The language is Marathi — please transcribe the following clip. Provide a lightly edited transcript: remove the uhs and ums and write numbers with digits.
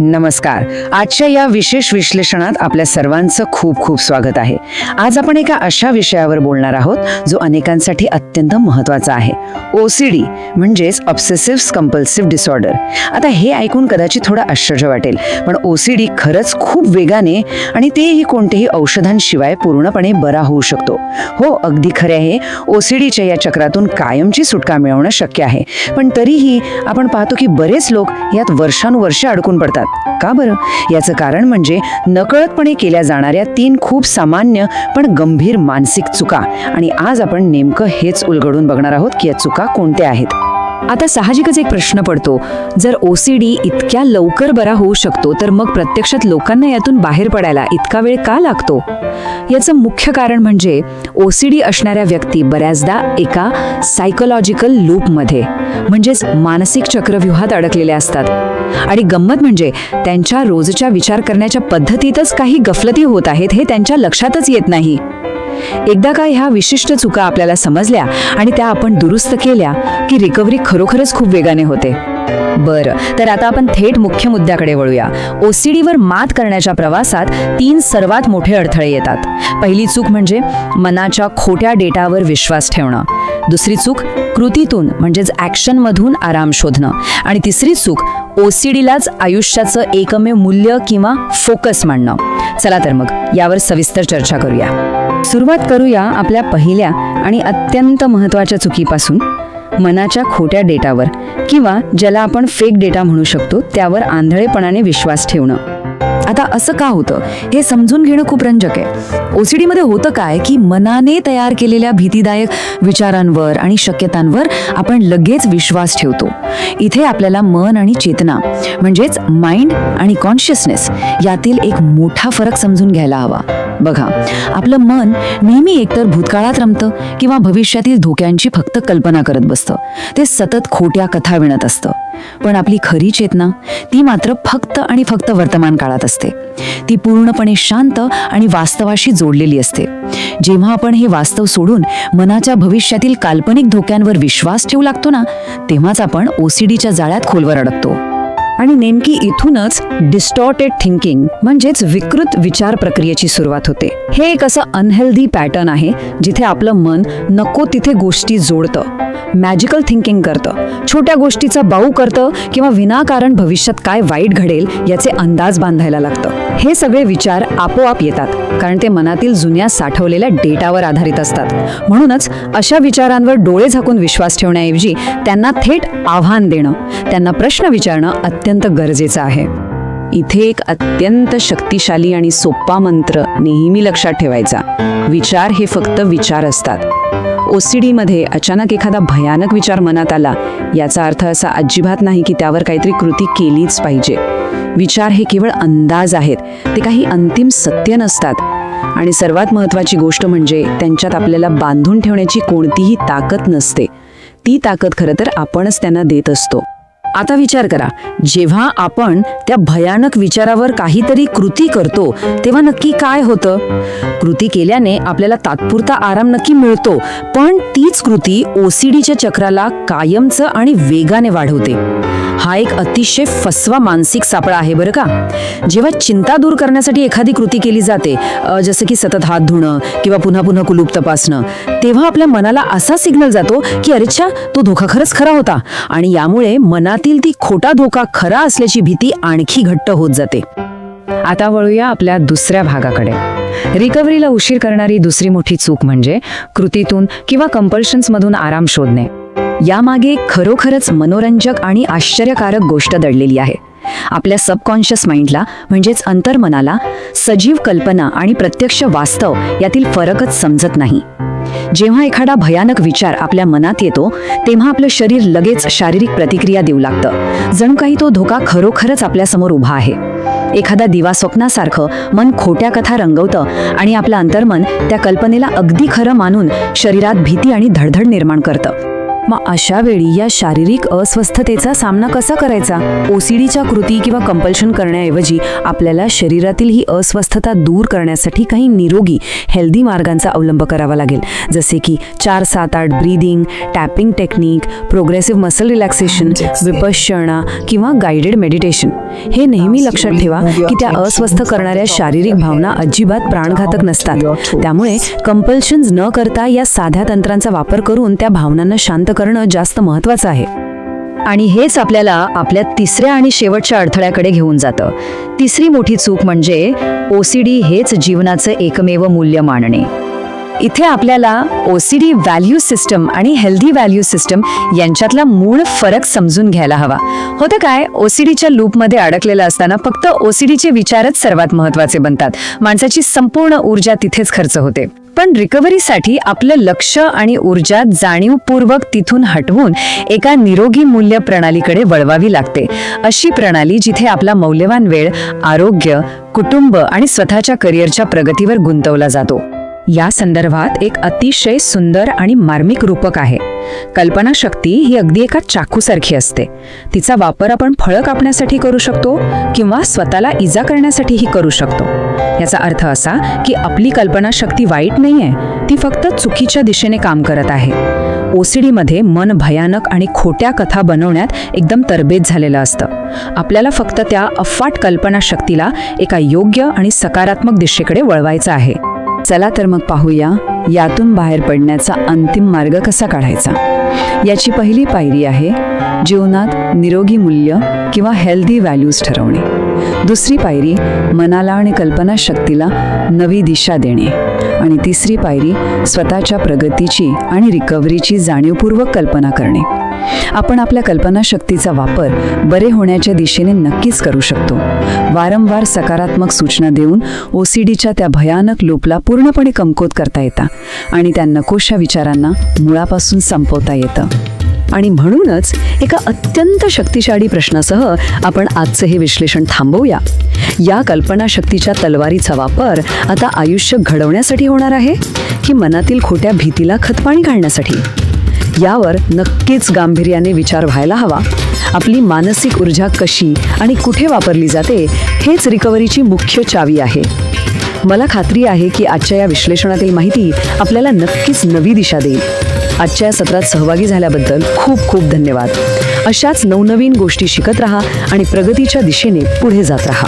नमस्कार. आजच्या या विशेष विश्लेषणात आपल्या सर्वांचं खूप खूप स्वागत आहे. आज आपण एका अशा विषयावर बोलणार आहोत जो अनेकांसाठी अत्यंत महत्त्वाचा आहे. OCD म्हणजेच ऑब्सेसिव्ह कंपल्सिव्ह डिसऑर्डर. आता हे ऐकून कदाचित थोडं आश्चर्य वाटेल, पण OCD खरंच खूप वेगाने आणि तेही कोणत्याही औषधांशिवाय पूर्णपणे बरा होऊ शकतो. हो, अगदी खरे आहे. OCDच्या या चक्रातून कायमची सुटका मिळवणं शक्य आहे, पण तरीही आपण पाहतो की बरेच लोक यात वर्षानुवर्षे अडकून पडतात. का बरं? याचं कारण म्हणजे नकळतपणे केल्या जाणाऱ्या 3 खूप सामान्य पण गंभीर मानसिक चुका. आणि आज आपण नेमकं हेच उलगडून बघणार आहोत की या चुका कोणत्या आहेत. आता साहजिकच एक प्रश्न पडतो, जर OCD इतक्या लवकर बरा होऊ शकतो तर मग प्रत्यक्षात लोकांना यातून बाहेर पडायला इतका वेळ का लागतो? याचं मुख्य कारण म्हणजे OCD असणाऱ्या व्यक्ती बऱ्याचदा एका सायकोलॉजिकल लूपमध्ये म्हणजेच मानसिक चक्रव्यूहात अडकलेल्या असतात. आणि गंमत म्हणजे त्यांच्या रोजच्या विचार करण्याच्या पद्धतीतच काही गफलती होत आहेत हे त्यांच्या लक्षातच येत नाही. एकदा का ह्या विशिष्ट चुका आपल्याला समजल्या आणि त्या आपण दुरुस्त केल्या की रिकव्हरी खरोखरच खूप वेगाने होते. बरं, तर आता आपण थेट मुख्य मुद्द्याकडे वळूया. OCDवर मात करण्याच्या प्रवासात 3 सर्वात मोठे अडथळे येतात. पहिली चूक म्हणजे मनाच्या खोट्या डेटावर विश्वास ठेवणं. दुसरी चूक कृतीतून म्हणजेच ॲक्शनमधून आराम शोधणं. आणि तिसरी चूक OCDलाच आयुष्याचं एकमेव मूल्य किंवा फोकस मानणं. चला तर मग यावर सविस्तर चर्चा करूया. सुरुवात करूया आपल्या पहिल्या आणि अत्यंत महत्त्वाच्या चुकीपासून, मनाच्या खोट्या डेटावर किंवा ज्याला आपण फेक डेटा म्हणू शकतो त्यावर आंधळेपणाने विश्वास ठेवणं. आता असं का होतं हे समजून घेणं खूप रंजक आहे. OCDमध्ये होतं काय की मनाने तयार केलेल्या भीतीदायक विचारांवर आणि शक्यतांवर आपण लगेच विश्वास ठेवतो. इथे आपल्याला मन आणि चेतना म्हणजेच माइंड आणि कॉन्शियसनेस यातील एक मोठा फरक समजून घ्यायला हवा. बघा, आपलं मन नेहमी एकतर भूतकाळात रमतं किंवा भविष्यातील धोक्यांची फक्त कल्पना करत बसतं. ते सतत खोट्या कथा विणत असतं. पण आपली खरी चेतना ती मात्र फक्त आणि फक्त वर्तमान काळात असते. ती पूर्णपणे शांत आणि वास्तवाशी जोडलेली असते. जेव्हा आपण हे वास्तव सोडून मनाच्या भविष्यातील काल्पनिक धोक्यांवर विश्वास ठेवू लागतो ना, तेव्हाच आपण OCDच्या जाळ्यात खोलवर अडकतो. आणि नेमकी इथूनच डिस्टॉर्टेड थिंकिंग म्हणजेच विकृत विचार प्रक्रियेची सुरुवात होते. हे एक असं अनहेल्दी पॅटर्न आहे जिथे आपलं मन नको तिथे गोष्टी जोडतं, मॅजिकल थिंकिंग करतं, छोट्या गोष्टीचा बाऊ करतं किंवा विनाकारण भविष्यात काय वाईट घडेल याचे अंदाज बांधायला लागतं. हे सगळे विचार आपोआप येतात कारण ते मनातील जुन्या साठवलेल्या डेटावर आधारित असतात. म्हणूनच अशा विचारांवर डोळे झाकून विश्वास ठेवण्याऐवजी त्यांना थेट आव्हान देणं, त्यांना प्रश्न विचारणं अत्यंत गरजेचं आहे. इथे एक अत्यंत शक्तिशाली आणि सोपा मंत्र नेहमी लक्षात ठेवायचा. विचार हे फक्त विचार असतात. OCDमध्ये अचानक एखादा भयानक विचार मनात आला याचा अर्थ असा अजिबात नाही की त्यावर काहीतरी कृती केलीच पाहिजे. विचार हे केवळ अंदाज आहेत, ते काही अंतिम सत्य नसतात. आणि सर्वात महत्त्वाची गोष्ट म्हणजे त्यांच्यात आपल्याला बांधून ठेवण्याची कोणतीही ताकद नसते. ती ताकद खरं तर आपणच त्यांना देत असतो. आता विचार करा, जेव्हा आपण त्या भयानक विचारावर काहीतरी कृती करतो तेव्हा नक्की काय होतं? कृती केल्याने आपल्याला तात्पुरता आराम नक्की मिळतो, पण तीच कृती OCDच्या चक्राला कायमचं आणि वेगाने वाढवते. हा एक अतिशय फसवा मानसिक सापळा आहे बरं का. जेव्हा चिंता दूर करण्यासाठी एखादी कृती केली जाते, जसं की सतत हात धुणं किंवा पुन्हा पुन्हा कुलूप तपासणं, तेव्हा आपल्या मनाला असा सिग्नल जातो की अरेच्छा, तो धोका खरंच खरा होता. आणि यामुळे मनातील ती खोटा धोका खरा असल्याची भीती आणखी घट्ट होत जाते. आता वळूया आपल्या दुसऱ्या भागाकडे. रिकव्हरीला उशीर करणारी दुसरी मोठी चूक म्हणजे कृतीतून किंवा कंपल्शन्समधून आराम शोधणे. यामागे खरोखरच मनोरंजक आणि आश्चर्यकारक गोष्ट दडलेली आहे. आपल्या सबकॉन्शियस माइंडला म्हणजेच अंतर्मनाला सजीव कल्पना आणि प्रत्यक्ष वास्तव यातील फरकच समजत नाही. जेव्हा एखादा भयानक विचार आपल्या मनात येतो तेव्हा आपलं शरीर लगेच शारीरिक प्रतिक्रिया देऊ लागतं, जणू काही तो धोका खरोखरच आपल्यासमोर उभा आहे. एखादा दिवा स्वप्नासारखं मन खोट्या कथा रंगवतं आणि आपलं अंतर्मन त्या कल्पनेला अगदी खरं मानून शरीरात भीती आणि धडधड निर्माण करतं. मग अशा वेळी या शारीरिक अस्वस्थतेचा सामना कसा करायचा? ओसीडीच्या कृती किंवा कंपल्शन करण्याऐवजी आपल्याला शरीरातील ही अस्वस्थता दूर करण्यासाठी काही निरोगी हेल्दी मार्गांचा अवलंब करावा लागेल, जसे की 4-7-8 breathing, tapping technique, progressive muscle relaxation, Vipassana किंवा गाइडेड मेडिटेशन. हे नेहमी लक्षात ठेवा की त्या अस्वस्थ करणाऱ्या शारीरिक भावना अजिबात प्राणघातक नसतात. त्यामुळे कंपल्शन्स न करता या साध्या तंत्रांचा वापर करून त्या भावनांना शांत करणं जास्त महत्त्वाचं आहे. आणि हेच आपल्याला आपल्या तिसऱ्या आणि शेवटच्या अडथळ्याकडे घेऊन जातं. तिसरी मोठी चूक म्हणजे ओसीडी हेच जीवनाचं एकमेव मूल्य मानणे. इथे आपल्याला ओसीडी व्हॅल्यू सिस्टम आणि हेल्दी व्हॅल्यू सिस्टम यांच्यातला मूळ फरक समजून घ्यायला हवा. होतं काय, ओसीडीच्या लूपमध्ये अडकलेलं असताना फक्त ओसीडीचे विचारच सर्वात महत्त्वाचे बनतात. माणसाची संपूर्ण ऊर्जा तिथेच खर्च होते. पण रिकव्हरीसाठी आपलं लक्ष आणि ऊर्जा जाणीवपूर्वक तिथून हटवून एका निरोगी मूल्य प्रणालीकडे वळवावी लागते. अशी प्रणाली जिथे आपला मौल्यवान वेळ आरोग्य, कुटुंब आणि स्वतःच्या करिअरच्या प्रगतीवर गुंतवला जातो. या संदर्भात एक अतिशय सुंदर आणि मार्मिक रूपक आहे. कल्पनाशक्ती ही अगदी एका चाकूसारखी असते. तिचा वापर आपण फळं कापण्यासाठी करू शकतो किंवा स्वतःला इजा करण्यासाठीही करू शकतो. याचा अर्थ असा की आपली कल्पनाशक्ती वाईट नाहीये, ती फक्त चुकीच्या दिशेने काम करत आहे. ओसीडीमध्ये मन भयानक आणि खोट्या कथा बनवण्यात एकदम तरबेज झालेलं असतं. आपल्याला फक्त त्या अफाट कल्पनाशक्तीला एका योग्य आणि सकारात्मक दिशेकडे वळवायचं आहे. चला तर मग पाहूया यातून बाहेर पडण्याचा अंतिम मार्ग कसा काढायचा. याची पहिली पायरी आहे जीवनात निरोगी मूल्य किंवा हेल्दी व्हॅल्यूज ठरवणे. दुसरी पायरी मनाला आणि कल्पनाशक्तीला नवी दिशा देणे. आणि तिसरी पायरी स्वतःच्या प्रगतीची आणि रिकव्हरीची जाणीवपूर्वक कल्पना करणे. आपण आपल्या कल्पनाशक्तीचा वापर बरे होण्याच्या दिशेने नक्कीच करू शकतो. वारंवार सकारात्मक सूचना देऊन ओसीडीच्या त्या भयानक लूपला पूर्णपणे कमकुवत करता येतं आणि त्या नकोशा विचारांना मुळापासून संपवता येतं. आणि म्हणूनच एका अत्यंत शक्तिशाली प्रश्नासह आपण आजचं हे विश्लेषण थांबवूया. या कल्पनाशक्तीच्या तलवारीचा वापर आता आयुष्य घडवण्यासाठी होणार आहे की मनातील खोट्या भीतीला खतपाणी घालण्यासाठी? यावर नक्कीच गांभीर्याने विचार व्हायला हवा. आपली मानसिक ऊर्जा कशी आणि कुठे वापरली जाते हेच रिकव्हरीची मुख्य चावी आहे. मला खात्री आहे की आजच्या या विश्लेषणातील माहिती आपल्याला नक्कीच नवी दिशा देईल. आजच्या या सत्रात सहभागी झाल्याबद्दल खूप खूप धन्यवाद. अशाच नवनवीन गोष्टी शिकत राहा आणि प्रगतीच्या दिशेने पुढे जात राहा.